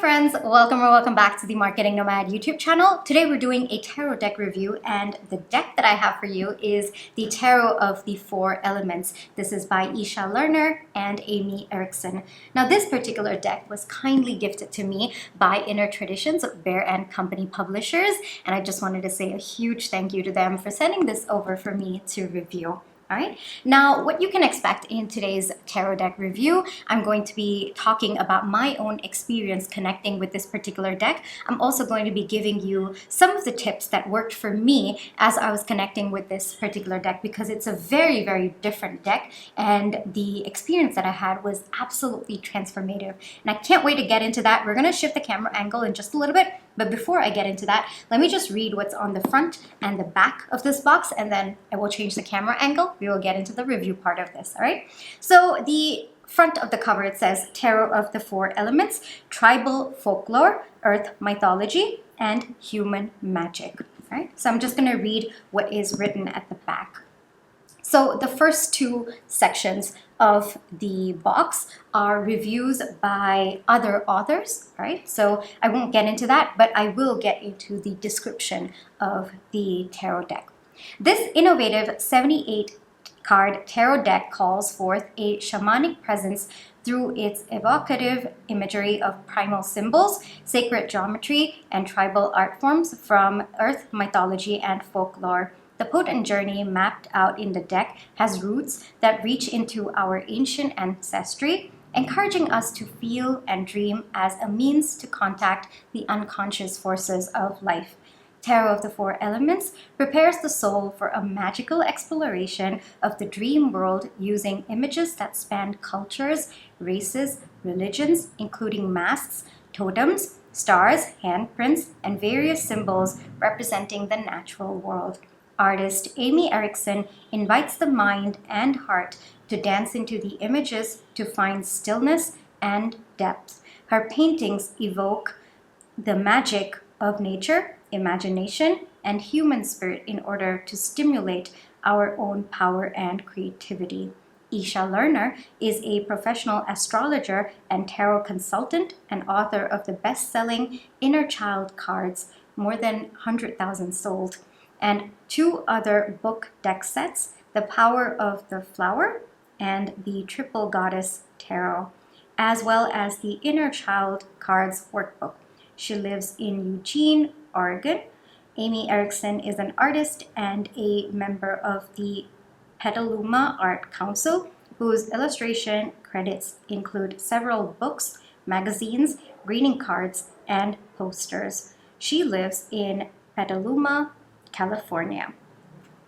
friends, welcome back to the Marketing Nomad YouTube channel. Today we're doing a tarot deck review, and the deck that I have for you is the Tarot of the Four Elements. This is by Isha Lerner and Amy Ericksen. Now this particular deck was kindly gifted to me by Inner Traditions, Bear and Company publishers, and I just wanted to say a huge thank you to them for sending this over for me to review. All right. Now, what you can expect in today's tarot deck review, I'm going to be talking about my own experience connecting with this particular deck. I'm also going to be giving you some of the tips that worked for me as I was connecting with this particular deck, because it's a very, very different deck, and the experience that I had was absolutely transformative. And I can't wait to get into that. We're going to shift the camera angle in just a little bit. But before I get into that, let me just read what's on the front and the back of this box, and then I will change the camera angle. We will get into the review part of this, all right? So the front of the cover, it says Tarot of the Four Elements, Tribal Folklore, Earth Mythology, and Human Magic, all right? So I'm just gonna read what is written at the back. So the first two sections of the box are reviews by other authors, right? So I won't get into that, but I will get into the description of the tarot deck. This innovative 78 card tarot deck calls forth a shamanic presence through its evocative imagery of primal symbols, sacred geometry, and tribal art forms from earth mythology and folklore. The potent journey mapped out in the deck has roots that reach into our ancient ancestry, encouraging us to feel and dream as a means to contact the unconscious forces of life. Tarot of the Four Elements prepares the soul for a magical exploration of the dream world using images that span cultures, races, religions, including masks, totems, stars, handprints, and various symbols representing the natural world. Artist Amy Ericksen invites the mind and heart to dance into the images to find stillness and depth. Her paintings evoke the magic of nature, imagination, and human spirit in order to stimulate our own power and creativity. Isha Lerner is a professional astrologer and tarot consultant and author of the best-selling Inner Child cards, more than 100,000 sold, and two other book deck sets, The Power of the Flower and the Triple Goddess Tarot, as well as the Inner Child cards workbook. She lives in Eugene, Oregon. Amy Ericksen is an artist and a member of the Petaluma Art Council, whose illustration credits include several books, magazines, greeting cards, and posters. She lives in Petaluma, California.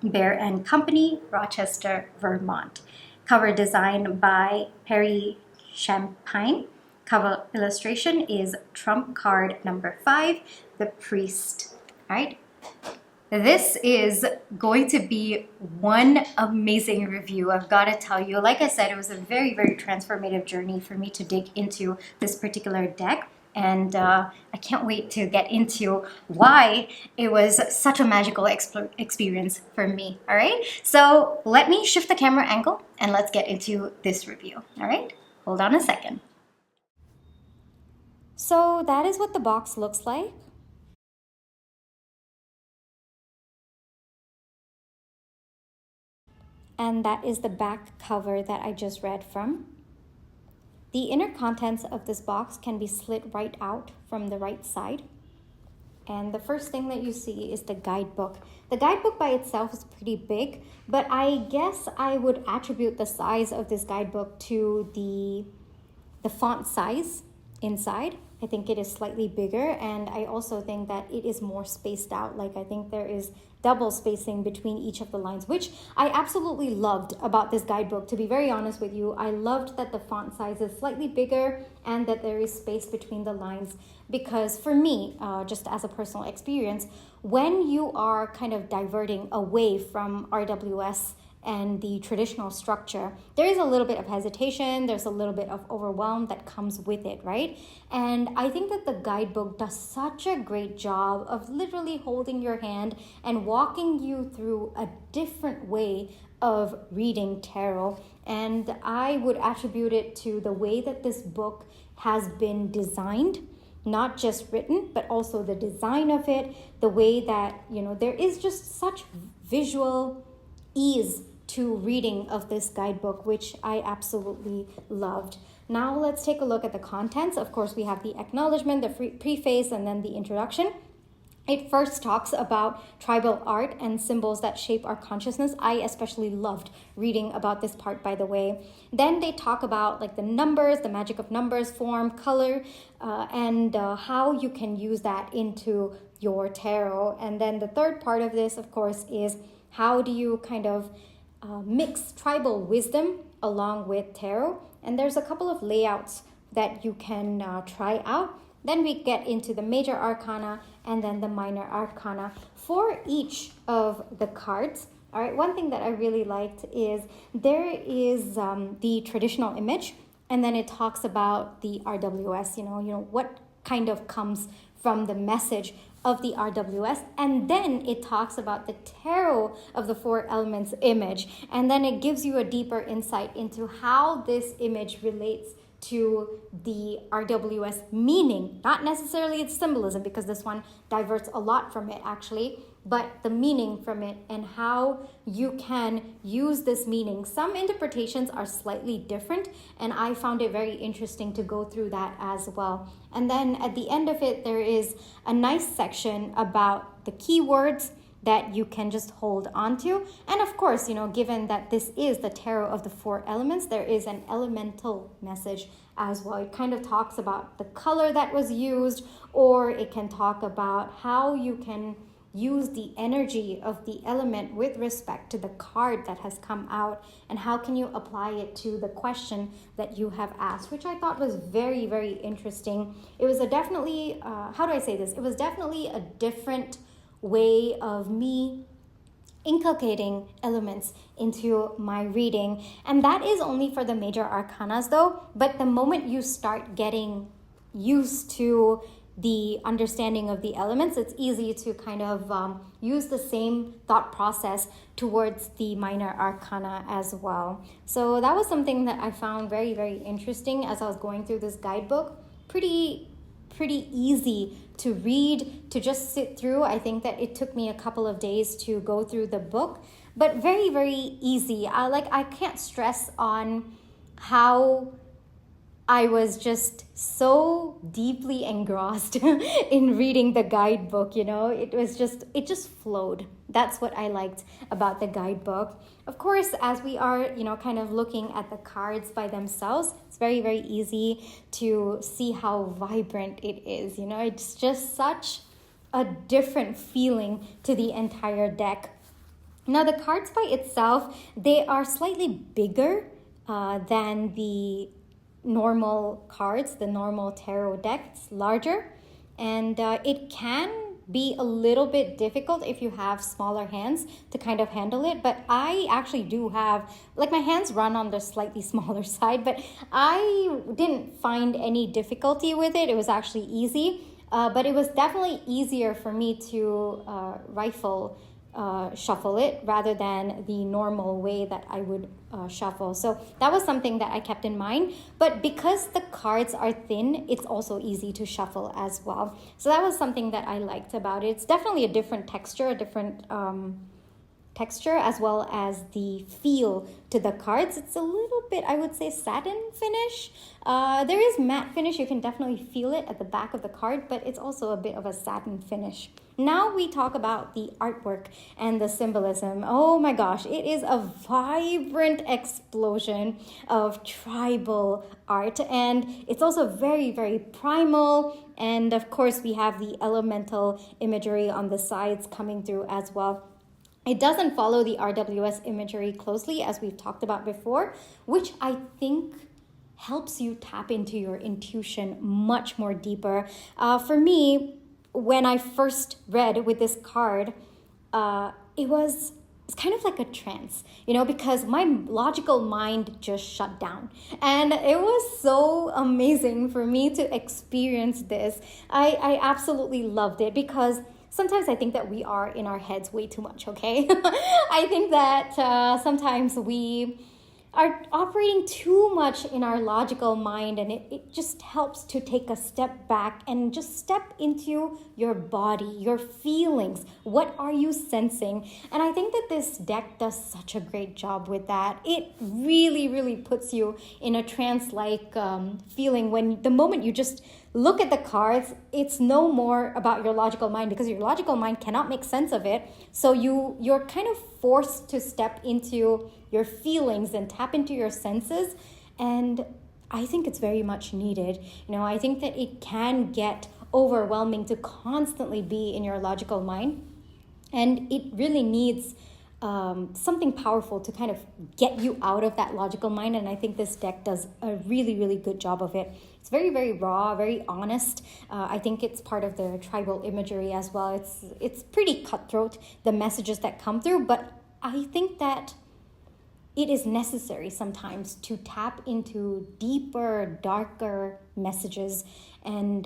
Bear and Company, Rochester, Vermont. Cover design by Perry Champagne. Cover illustration is trump card number 5, the Priest. All right. This is going to be one amazing review, I've got to tell you. Like I said, it was a very, very transformative journey for me to dig into this particular deck. And I can't wait to get into why it was such a magical experience for me, all right? So let me shift the camera angle and let's get into this review, all right? Hold on a second. So that is what the box looks like. And that is the back cover that I just read from. The inner contents of this box can be slit right out from the right side. And the first thing that you see is the guidebook. The guidebook by itself is pretty big, but I guess I would attribute the size of this guidebook to the font size inside. I think it is slightly bigger, and I also think that it is more spaced out. Like, I think there is double spacing between each of the lines, which I absolutely loved about this guidebook. To be very honest with you, I loved that the font size is slightly bigger and that there is space between the lines, because for me, just as a personal experience, when you are kind of diverting away from RWS and the traditional structure, there is a little bit of hesitation, there's a little bit of overwhelm that comes with it, right? And I think that the guidebook does such a great job of literally holding your hand and walking you through a different way of reading tarot. And I would attribute it to the way that this book has been designed not just written, but also the design of it, the way that, there is just such visual ease to reading of this guidebook, which I absolutely loved. Now let's take a look at the contents. Of course, we have the acknowledgement, the preface, and then the introduction. It first talks about tribal art and symbols that shape our consciousness. I especially loved reading about this part, by the way. Then they talk about like the numbers, the magic of numbers, form, color, and how you can use that into your tarot. And then the third part of this, of course, is how do you kind of mix tribal wisdom along with tarot. And there's a couple of layouts that you can try out. Then we get into the major arcana and then the minor arcana for each of the cards. All right, one thing that I really liked is there is the traditional image, and then it talks about the RWS, what kind of comes from the message of the RWS, and then it talks about the tarot of the four elements image, and then it gives you a deeper insight into how this image relates to the RWS meaning, not necessarily its symbolism, because this one diverts a lot from it actually, but the meaning from it and how you can use this meaning. Some interpretations are slightly different, and I found it very interesting to go through that as well. And then at the end of it, there is a nice section about the keywords that you can just hold on to. And of course, given that this is the tarot of the four elements, there is an elemental message as well. It kind of talks about the color that was used, or it can talk about how you can use the energy of the element with respect to the card that has come out, and how can you apply it to the question that you have asked, which I thought was very, very interesting. It was definitely, how do I say this? It was definitely a different way of me inculcating elements into my reading. And that is only for the major arcanas though. But the moment you start getting used to the understanding of the elements, it's easy to kind of use the same thought process towards the minor arcana as well. So that was something that I found very, very interesting as I was going through this guidebook. Pretty easy to read, to just sit through. I think that it took me a couple of days to go through the book, but very, very easy. I can't stress on how I was just so deeply engrossed in reading the guidebook, it just flowed. That's what I liked about the guidebook. Of course, as we are, kind of looking at the cards by themselves, it's very, very easy to see how vibrant it is. It's just such a different feeling to the entire deck. Now, the cards by itself, they are slightly bigger than the normal cards, the normal tarot deck. It's larger, and it can be a little bit difficult if you have smaller hands to kind of handle it. But I actually do have, my hands run on the slightly smaller side, but I didn't find any difficulty with it. It was actually easy, but it was definitely easier for me to shuffle it rather than the normal way that I would shuffle. So that was something that I kept in mind. But because the cards are thin, it's also easy to shuffle as well. So that was something that I liked about it. It's definitely a different texture, as well as the feel to the cards. It's a little bit, I would say, satin finish. There is matte finish. You can definitely feel it at the back of the card, but it's also a bit of a satin finish. Now we talk about the artwork and the symbolism. Oh my gosh, it is a vibrant explosion of tribal art, and it's also very, very primal. And of course, we have the elemental imagery on the sides coming through as well. It doesn't follow the RWS imagery closely, as we've talked about before, which I think helps you tap into your intuition much more deeper. For me, when I first read with this card, it's kind of like a trance, because my logical mind just shut down. And it was so amazing for me to experience this. I absolutely loved it, because sometimes I think that we are in our heads way too much, okay? I think that sometimes we are operating too much in our logical mind, and it just helps to take a step back and just step into your body, your feelings. What are you sensing? And I think that this deck does such a great job with that. It really, really puts you in a trance-like feeling when the moment you just look at the cards, it's no more about your logical mind, because your logical mind cannot make sense of it. So you're kind of forced to step into your feelings and tap into your senses. And I think it's very much needed. I think that it can get overwhelming to constantly be in your logical mind. And it really needs something powerful to kind of get you out of that logical mind. And I think this deck does a really, really good job of it. It's very, very raw, very honest. I think it's part of the tribal imagery as well. It's pretty cutthroat, the messages that come through. But I think that it is necessary sometimes to tap into deeper, darker messages. And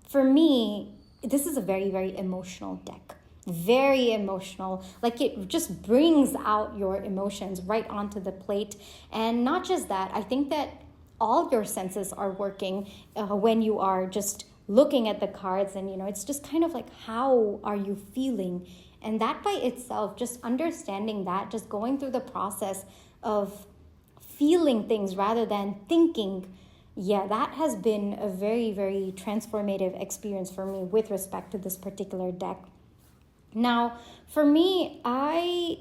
for me, this is a very, very emotional deck. Very emotional. Like, it just brings out your emotions right onto the plate. And not just that, I think that all your senses are working when you are just looking at the cards. And, it's just kind of like, how are you feeling? And that by itself, just understanding that, just going through the process of feeling things rather than thinking, that has been a very, very transformative experience for me with respect to this particular deck. Now, for me, I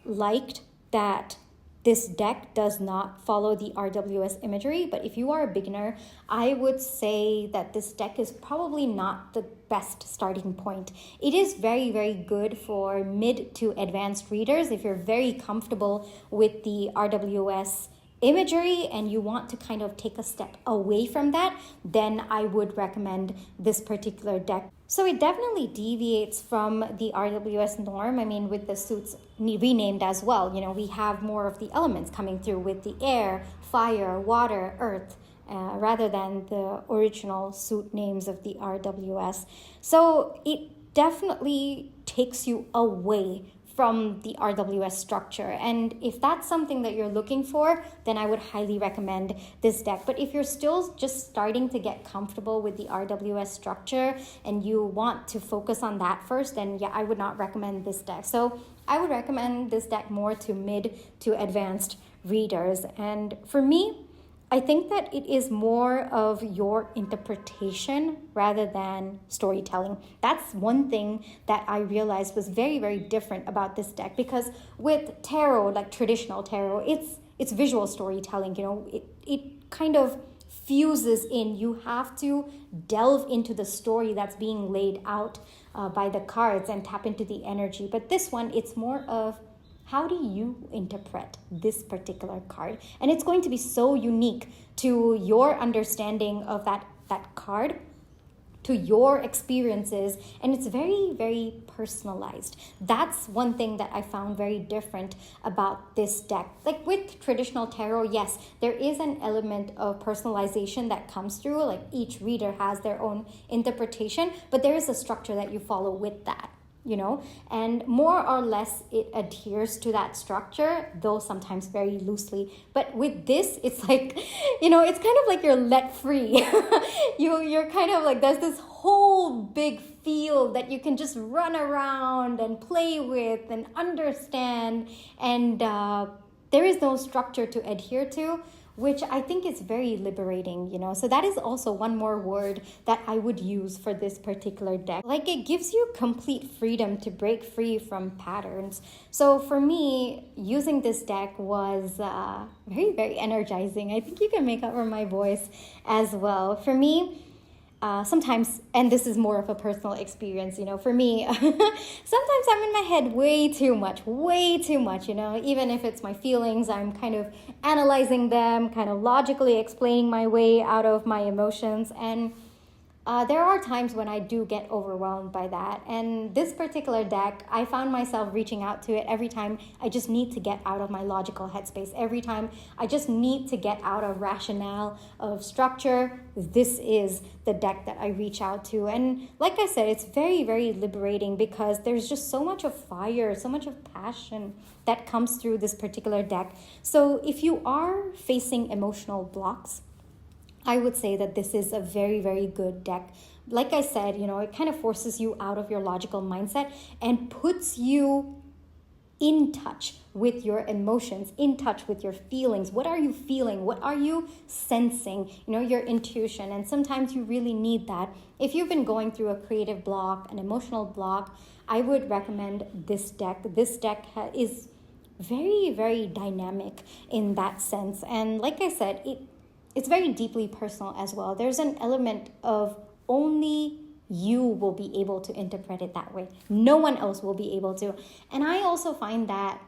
liked that this deck does not follow the RWS imagery, but if you are a beginner, I would say that this deck is probably not the best starting point. It is very, very good for mid to advanced readers. If you're very comfortable with the RWS imagery and you want to kind of take a step away from that, then I would recommend this particular deck. So it definitely deviates from the RWS norm. I mean, with the suits renamed as well, we have more of the elements coming through with the air, fire, water, earth, rather than the original suit names of the RWS. So it definitely takes you away from the RWS structure. And if that's something that you're looking for, then I would highly recommend this deck. But if you're still just starting to get comfortable with the RWS structure and you want to focus on that first, then I would not recommend this deck. So I would recommend this deck more to mid to advanced readers. And for me, I think that it is more of your interpretation rather than storytelling. That's one thing that I realized was very, very different about this deck, because with tarot, like traditional tarot, it's visual storytelling. It kind of fuses in. You have to delve into the story that's being laid out by the cards and tap into the energy. But this one, it's more of, how do you interpret this particular card? And it's going to be so unique to your understanding of that card, to your experiences, and it's very, very personalized. That's one thing that I found very different about this deck. Like with traditional tarot, yes, there is an element of personalization that comes through, like each reader has their own interpretation, but there is a structure that you follow with that. And more or less it adheres to that structure, though sometimes very loosely. But with this, it's like, it's kind of like you're let free. You're kind of like, there's this whole big field that you can just run around and play with and understand. And there is no structure to adhere to, which I think is very liberating, So that is also one more word that I would use for this particular deck. Like, it gives you complete freedom to break free from patterns. So for me, using this deck was very, very energizing. I think you can make out for my voice as well. For me, sometimes, and this is more of a personal experience, for me, sometimes I'm in my head way too much, even if it's my feelings, I'm kind of analyzing them, kind of logically explaining my way out of my emotions. And there are times when I do get overwhelmed by that. And this particular deck, I found myself reaching out to it every time I just need to get out of my logical headspace. Every time I just need to get out of rationale, of structure, this is the deck that I reach out to. And like I said, it's very, very liberating because there's just so much of fire, so much of passion that comes through this particular deck. So if you are facing emotional blocks, I would say that this is a very, very good deck. Like I said, it kind of forces you out of your logical mindset and puts you in touch with your emotions, in touch with your feelings. What are you feeling? What are you sensing? Your intuition. And sometimes you really need that. If you've been going through a creative block, an emotional block, I would recommend this deck. This deck is very, very dynamic in that sense. And like I said, it's very deeply personal as well. There's an element of only you will be able to interpret it that way. No one else will be able to. And I also find that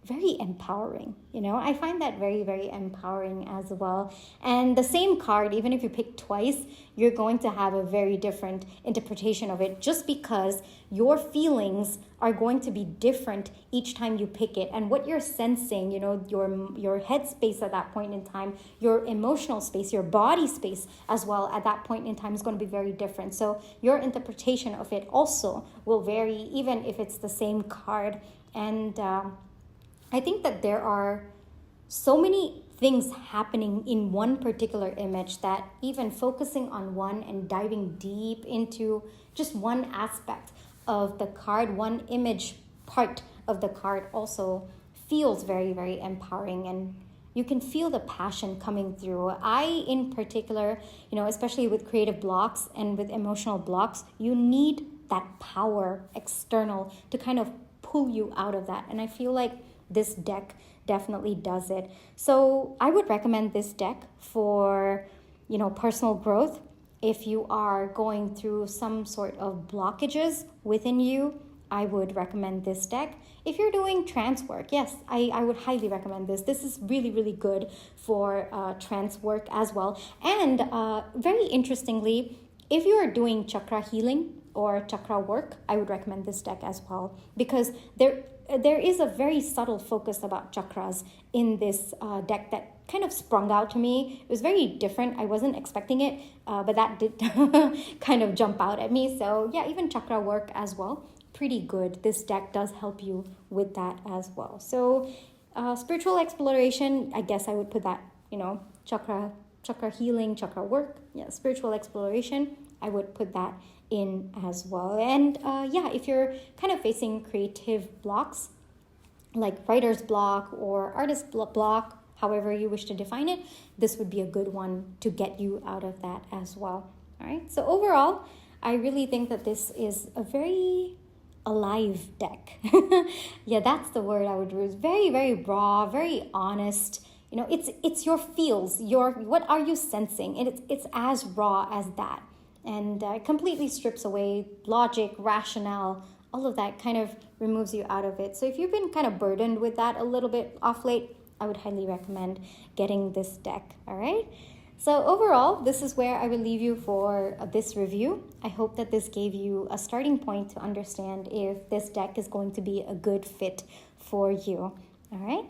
very empowering. I find that very, very empowering as well. And the same card, even if you pick twice, you're going to have a very different interpretation of it just because your feelings are going to be different each time you pick it. And what you're sensing, your head space at that point in time, your emotional space, your body space as well at that point in time is going to be very different. So your interpretation of it also will vary even if it's the same card. And I think that there are so many things happening in one particular image that even focusing on one and diving deep into just one aspect of the card, one image part of the card also feels very, very empowering, and you can feel the passion coming through. I, in particular, especially with creative blocks and with emotional blocks, you need that power external to kind of pull you out of that. And I feel like this deck definitely does it. So I would recommend this deck for, personal growth. If you are going through some sort of blockages within you, I would recommend this deck. If you're doing trance work, yes, I would highly recommend this. This is really, really good for trance work as well. And very interestingly, if you are doing chakra healing or chakra work, I would recommend this deck as well, because there is a very subtle focus about chakras in this deck that kind of sprung out to me. It was very different. I wasn't expecting it, but that did kind of jump out at me. So yeah, even chakra work as well, pretty good. This deck does help you with that as well. So spiritual exploration, I guess I would put that, chakra healing, chakra work, spiritual exploration, I would put that in as well. And if you're kind of facing creative blocks, like writer's block or artist block, however you wish to define it, this would be a good one to get you out of that as well. All right. So overall, I really think that this is a very alive deck. Yeah, that's the word I would use. Very, very raw, very honest. It's your feels, what are you sensing? And it's as raw as that. And it completely strips away logic, rationale, all of that kind of removes you out of it. So if you've been kind of burdened with that a little bit off late, I would highly recommend getting this deck, all right? So overall, this is where I will leave you for this review. I hope that this gave you a starting point to understand if this deck is going to be a good fit for you, all right?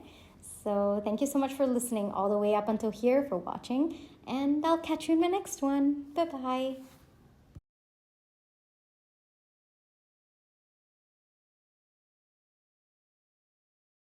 So thank you so much for listening all the way up until here, for watching, and I'll catch you in my next one. Bye-bye.